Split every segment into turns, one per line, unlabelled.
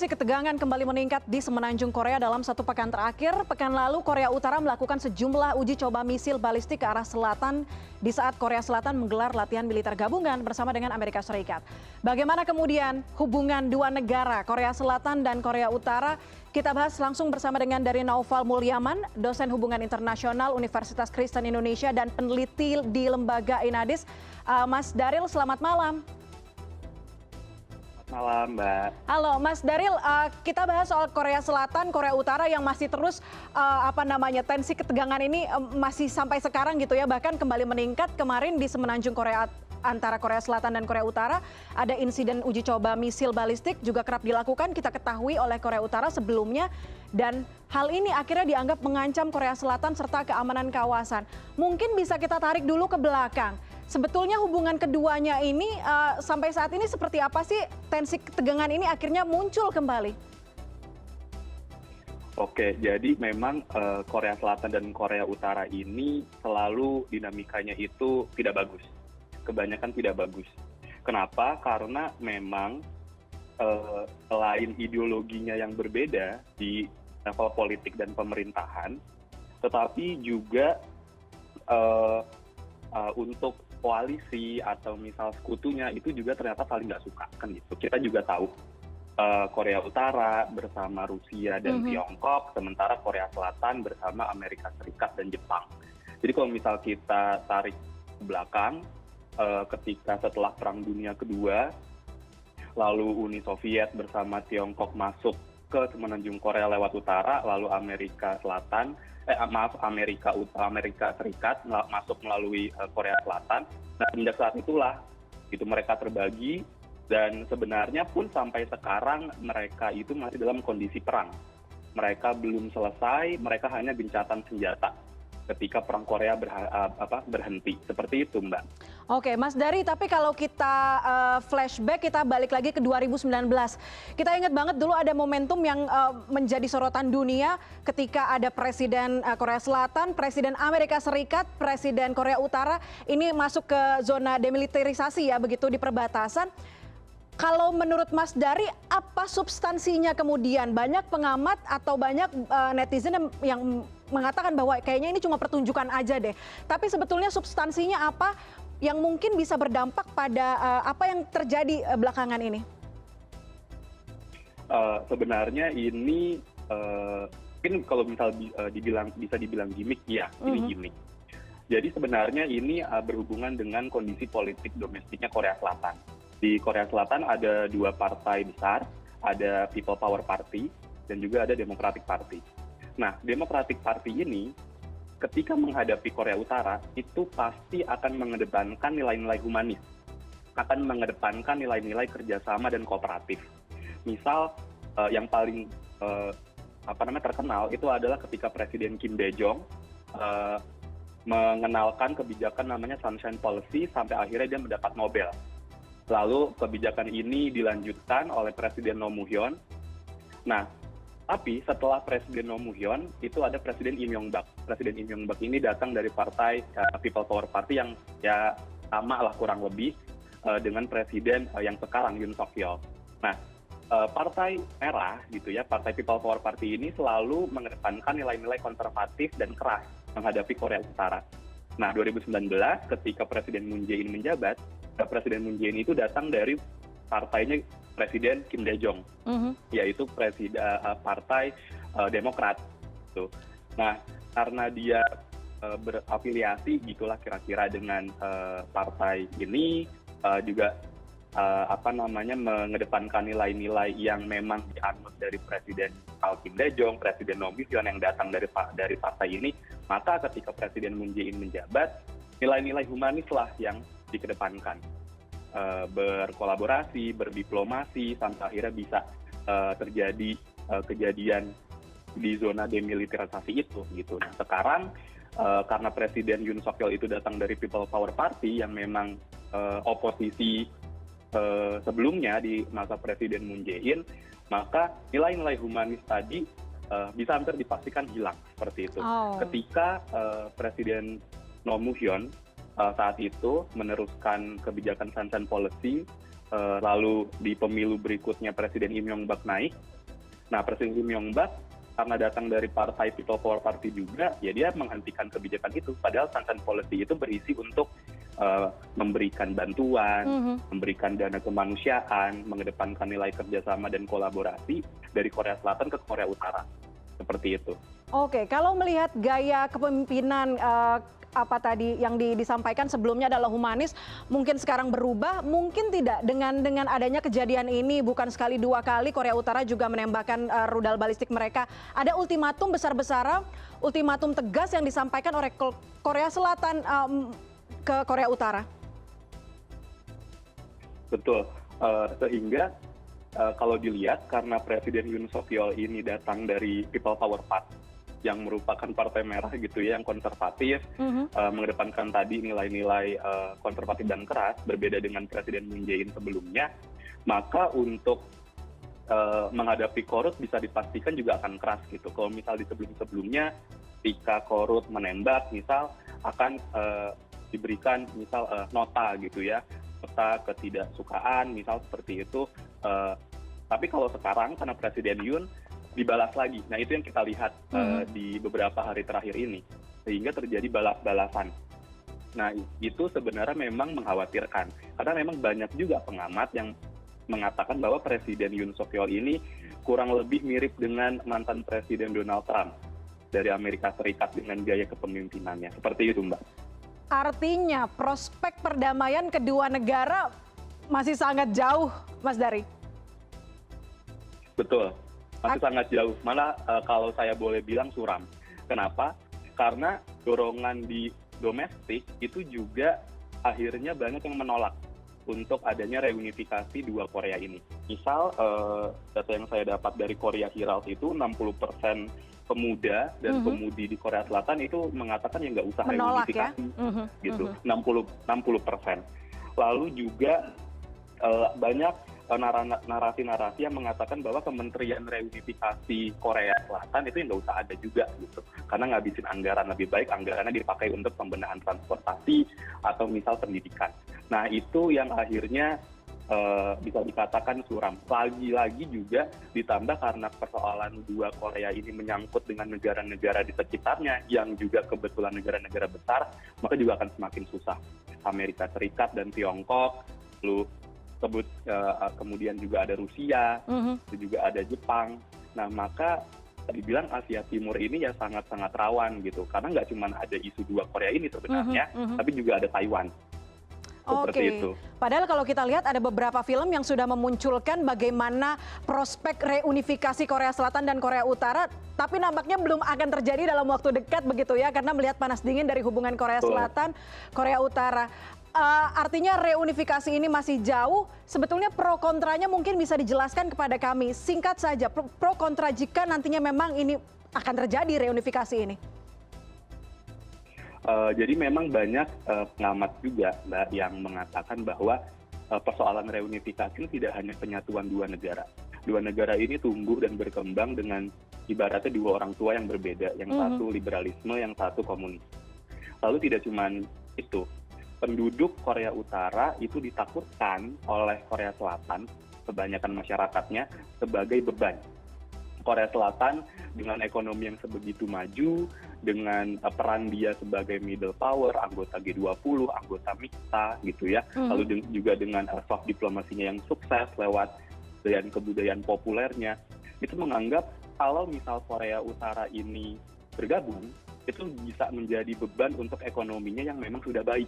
Tensi ketegangan kembali meningkat di semenanjung Korea dalam satu pekan terakhir. Pekan lalu, Korea Utara melakukan sejumlah uji coba misil balistik ke arah selatan di saat Korea Selatan menggelar latihan militer gabungan bersama dengan Amerika Serikat. Bagaimana kemudian hubungan dua negara, Korea Selatan dan Korea Utara? Kita bahas langsung bersama dengan dari Naufal Mulyaman, dosen hubungan internasional Universitas Kristen Indonesia dan peneliti di Lembaga Inadis. Mas Daril, selamat malam.
Malam, Mbak.
Halo, Mas Daril. Kita bahas soal Korea Selatan, Korea Utara yang masih terus tensi ketegangan ini masih sampai sekarang gitu ya, bahkan kembali meningkat. Kemarin di semenanjung Korea antara Korea Selatan dan Korea Utara ada insiden uji coba misil balistik juga kerap dilakukan, kita ketahui oleh Korea Utara sebelumnya, dan hal ini akhirnya dianggap mengancam Korea Selatan serta keamanan kawasan. Mungkin bisa kita tarik dulu ke belakang. Sebetulnya hubungan keduanya ini sampai saat ini seperti apa sih, tensi ketegangan ini akhirnya muncul kembali?
Oke, jadi memang Korea Selatan dan Korea Utara ini selalu dinamikanya itu tidak bagus. Kebanyakan tidak bagus. Kenapa? Karena memang selain ideologinya yang berbeda di level politik dan pemerintahan, tetapi juga untuk koalisi atau misal sekutunya itu juga ternyata saling nggak suka kan gitu. Kita juga tahu Korea Utara bersama Rusia dan Tiongkok, sementara Korea Selatan bersama Amerika Serikat dan Jepang. Jadi kalau misal kita tarik ke belakang, ketika setelah Perang Dunia Kedua, lalu Uni Soviet bersama Tiongkok masuk ke semenanjung Korea lewat utara, lalu Amerika Serikat masuk melalui Korea Selatan. Nah, sejak saat itulah itu mereka terbagi, dan sebenarnya pun sampai sekarang mereka itu masih dalam kondisi perang. Mereka belum selesai, mereka hanya gencatan senjata ketika perang Korea berhenti. Seperti itu, Mbak.
Oke, Mas Dari, tapi kalau kita flashback, kita balik lagi ke 2019. Kita ingat banget dulu ada momentum yang menjadi sorotan dunia ketika ada Presiden Korea Selatan, Presiden Amerika Serikat, Presiden Korea Utara ini masuk ke zona demilitarisasi ya, begitu di perbatasan. Kalau menurut Mas Dari, apa substansinya kemudian? Banyak pengamat atau banyak netizen yang mengatakan bahwa kayaknya ini cuma pertunjukan aja deh. Tapi sebetulnya substansinya apa yang mungkin bisa berdampak pada apa yang terjadi belakangan ini?
Sebenarnya ini mungkin kalau misal bisa dibilang gimmick, ya ini gimmick. Jadi sebenarnya ini berhubungan dengan kondisi politik domestiknya Korea Selatan. Di Korea Selatan ada dua partai besar, ada People Power Party dan juga ada Democratic Party. Nah, Democratic Party ini ketika menghadapi Korea Utara itu pasti akan mengedepankan nilai-nilai humanis, akan mengedepankan nilai-nilai kerjasama dan kooperatif. Misal yang paling terkenal itu adalah ketika Presiden Kim Dae-jong mengenalkan kebijakan namanya Sunshine Policy sampai akhirnya dia mendapat Nobel. Lalu kebijakan ini dilanjutkan oleh Presiden Roh Moo-hyun. Nah, tapi setelah Presiden Roh Moo-hyun itu ada Presiden Im Yong-bak. Presiden Im Yong-bak ini datang dari partai People Power Party yang ya sama lah kurang lebih dengan Presiden yang sekarang Yoon Suk-yeol. Nah, Partai Merah gitu ya, Partai People Power Party ini selalu mengedepankan nilai-nilai konservatif dan keras menghadapi Korea Utara. Nah, 2019 ketika Presiden Moon Jae-in menjabat, Presiden Moon Jae-in itu datang dari partainya Presiden Kim Dae-jong, yaitu Partai Demokrat. Nah, karena dia berafiliasi gitulah kira-kira dengan partai ini, juga mengedepankan nilai-nilai yang memang dianut dari Presiden Kim Dae-jong, Presiden Roh Moo-hyun yang datang dari partai ini, maka ketika Presiden Moon Jae-in menjabat, nilai-nilai humanis lah yang dikedepankan, berkolaborasi, berdiplomasi, sampai akhirnya bisa terjadi kejadian di zona demilitarisasi itu gitu. Nah, sekarang karena Presiden Yoon Suk-yeol itu datang dari People Power Party yang memang oposisi sebelumnya di masa Presiden Moon Jae-in, maka nilai-nilai humanis tadi bisa hampir dipastikan hilang seperti itu. Ketika Presiden Roh Moo-hyun saat itu meneruskan kebijakan Sunshine Policy, lalu di pemilu berikutnya Presiden Im Yong-bak naik, Nah, Presiden Kim Yong Bak karena datang dari partai People Power Party juga, ya dia menghentikan kebijakan itu. Padahal Sunshine Policy itu berisi untuk memberikan bantuan, memberikan dana kemanusiaan, mengedepankan nilai kerjasama dan kolaborasi dari Korea Selatan ke Korea Utara. Seperti itu.
Oke, kalau melihat gaya kepemimpinan apa tadi yang disampaikan sebelumnya adalah humanis, mungkin sekarang berubah, mungkin tidak dengan adanya kejadian ini bukan sekali dua kali Korea Utara juga menembakkan rudal balistik mereka. Ada ultimatum besar-besaran, ultimatum tegas yang disampaikan oleh Korea Selatan ke Korea Utara.
Betul, sehingga kalau dilihat karena Presiden Yoon Suk Yeol ini datang dari People Power Party yang merupakan partai merah gitu ya, yang konservatif, mengedepankan tadi nilai-nilai konservatif dan keras, berbeda dengan Presiden Moon Jae-in sebelumnya, maka untuk menghadapi Korut bisa dipastikan juga akan keras gitu. Kalau misal di sebelum-sebelumnya, ketika Korut menembak, misal akan diberikan misal nota gitu ya, nota ketidaksukaan, misal seperti itu. Tapi kalau sekarang karena Presiden Yoon dibalas lagi. Nah itu yang kita lihat di beberapa hari terakhir ini. Sehingga terjadi balas-balasan. Nah itu sebenarnya memang mengkhawatirkan. Karena memang banyak juga pengamat yang mengatakan bahwa Presiden Yoon Suk Yeol ini kurang lebih mirip dengan mantan Presiden Donald Trump dari Amerika Serikat dengan gaya kepemimpinannya. Seperti itu, Mbak.
Artinya prospek perdamaian kedua negara masih sangat jauh, Mas Dari.
Betul, masih sangat jauh. Malah kalau saya boleh bilang suram. Kenapa? Karena dorongan di domestik itu juga akhirnya banyak yang menolak untuk adanya reunifikasi dua Korea ini. Misal data yang saya dapat dari Korea Herald itu 60% pemuda dan pemudi di Korea Selatan itu mengatakan ya nggak usah
menolak,
reunifikasi,
ya?
gitu. 60%. Lalu juga banyak narasi-narasi yang mengatakan bahwa Kementerian Reunifikasi Korea Selatan itu nggak usah ada juga gitu, karena ngabisin anggaran, lebih baik anggarannya dipakai untuk pembenahan transportasi atau misal pendidikan. Nah itu yang akhirnya bisa dikatakan suram. Lagi-lagi juga ditambah karena persoalan dua Korea ini menyangkut dengan negara-negara di sekitarnya yang juga kebetulan negara-negara besar, maka juga akan semakin susah. Amerika Serikat dan Tiongkok, lalu kemudian juga ada Rusia, juga ada Jepang. Nah maka dibilang Asia Timur ini ya sangat-sangat rawan gitu, karena nggak cuma ada isu dua Korea ini sebenarnya, tapi juga ada Taiwan. Seperti itu.
Padahal kalau kita lihat ada beberapa film yang sudah memunculkan bagaimana prospek reunifikasi Korea Selatan dan Korea Utara, tapi nampaknya belum akan terjadi dalam waktu dekat begitu ya, karena melihat panas dingin dari hubungan Korea Selatan, Korea Utara. Artinya reunifikasi ini masih jauh, sebetulnya pro kontranya mungkin bisa dijelaskan kepada kami. Singkat saja, pro kontra jika nantinya memang ini akan terjadi reunifikasi ini.
Jadi memang banyak pengamat juga, Mbak, yang mengatakan bahwa persoalan reunifikasi ini tidak hanya penyatuan dua negara. Dua negara ini tumbuh dan berkembang dengan ibaratnya dua orang tua yang berbeda. Yang satu liberalisme, yang satu komunis. Lalu tidak cuma itu. Penduduk Korea Utara itu ditakutkan oleh Korea Selatan, kebanyakan masyarakatnya, sebagai beban. Korea Selatan dengan ekonomi yang sebegitu maju, dengan peran dia sebagai middle power, anggota G20, anggota MIKTA gitu ya, lalu juga dengan soft diplomasinya yang sukses lewat kebudayaan populernya, itu menganggap kalau misal Korea Utara ini bergabung, itu bisa menjadi beban untuk ekonominya yang memang sudah baik.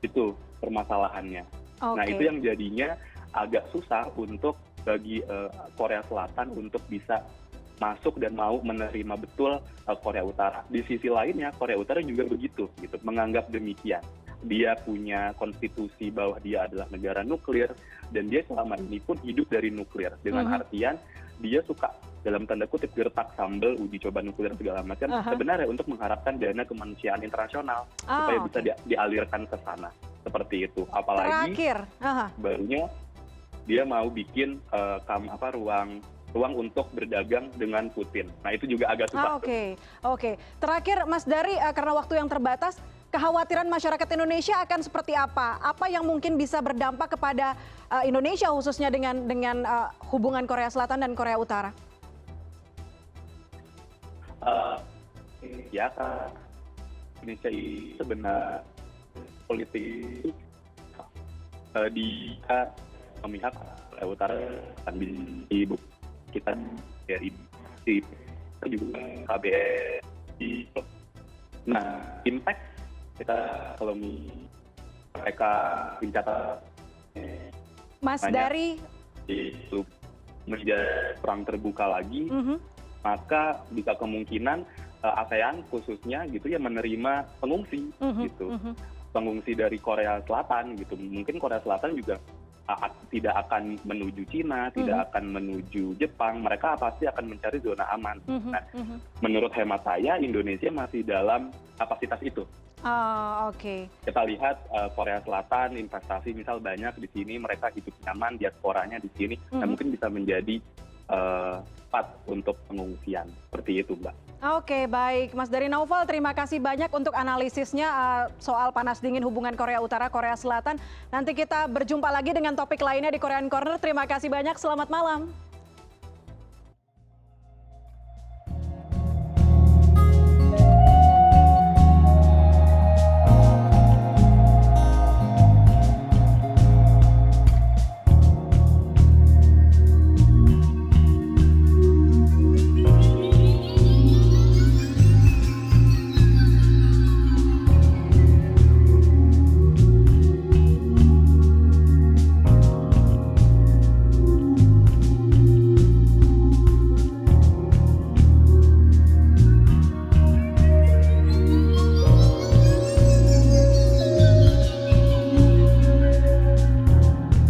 Itu permasalahannya. Nah itu yang jadinya agak susah untuk bagi Korea Selatan untuk bisa masuk dan mau menerima betul Korea Utara. Di sisi lainnya Korea Utara juga begitu, gitu, menganggap demikian. Dia punya konstitusi bahwa dia adalah negara nuklir dan dia selama ini pun hidup dari nuklir, dengan artian dia suka dalam tanda kutip gertak sambal uji coba nuklir segala macam, sebenarnya untuk mengharapkan dana kemanusiaan internasional supaya bisa dialirkan ke sana, seperti itu. Apalagi barunya dia mau bikin ruang untuk berdagang dengan Putin. Nah itu juga agak susah.
Oke. Terakhir Mas Dari, karena waktu yang terbatas, kekhawatiran masyarakat Indonesia akan seperti apa? Apa yang mungkin bisa berdampak kepada Indonesia khususnya dengan hubungan Korea Selatan dan Korea Utara?
eh, ya kan Indonesia ini sebenarnya politik dia memihak Korea Utara kan di ibu kita dari di juga KBRI. Nah, impact kita kalau mereka mencatat
Mas dari
itu menjadi perang terbuka lagi, maka bisa kemungkinan ASEAN khususnya gitu ya menerima pengungsi gitu. Pengungsi dari Korea Selatan gitu. Mungkin Korea Selatan juga tidak akan menuju Cina, tidak akan menuju Jepang, mereka pasti akan mencari zona aman. Nah, menurut hemat saya Indonesia masih dalam kapasitas itu.
Oh, oke.
Kita lihat Korea Selatan investasi misal banyak di sini, mereka hidup nyaman, diasporanya di sini, nah mungkin bisa menjadi tempat untuk pengungsian seperti itu, Mbak.
Oke, baik. Mas dari Naufal, terima kasih banyak untuk analisisnya soal panas dingin hubungan Korea Utara, Korea Selatan. Nanti kita berjumpa lagi dengan topik lainnya di Korean Corner. Terima kasih banyak, selamat malam.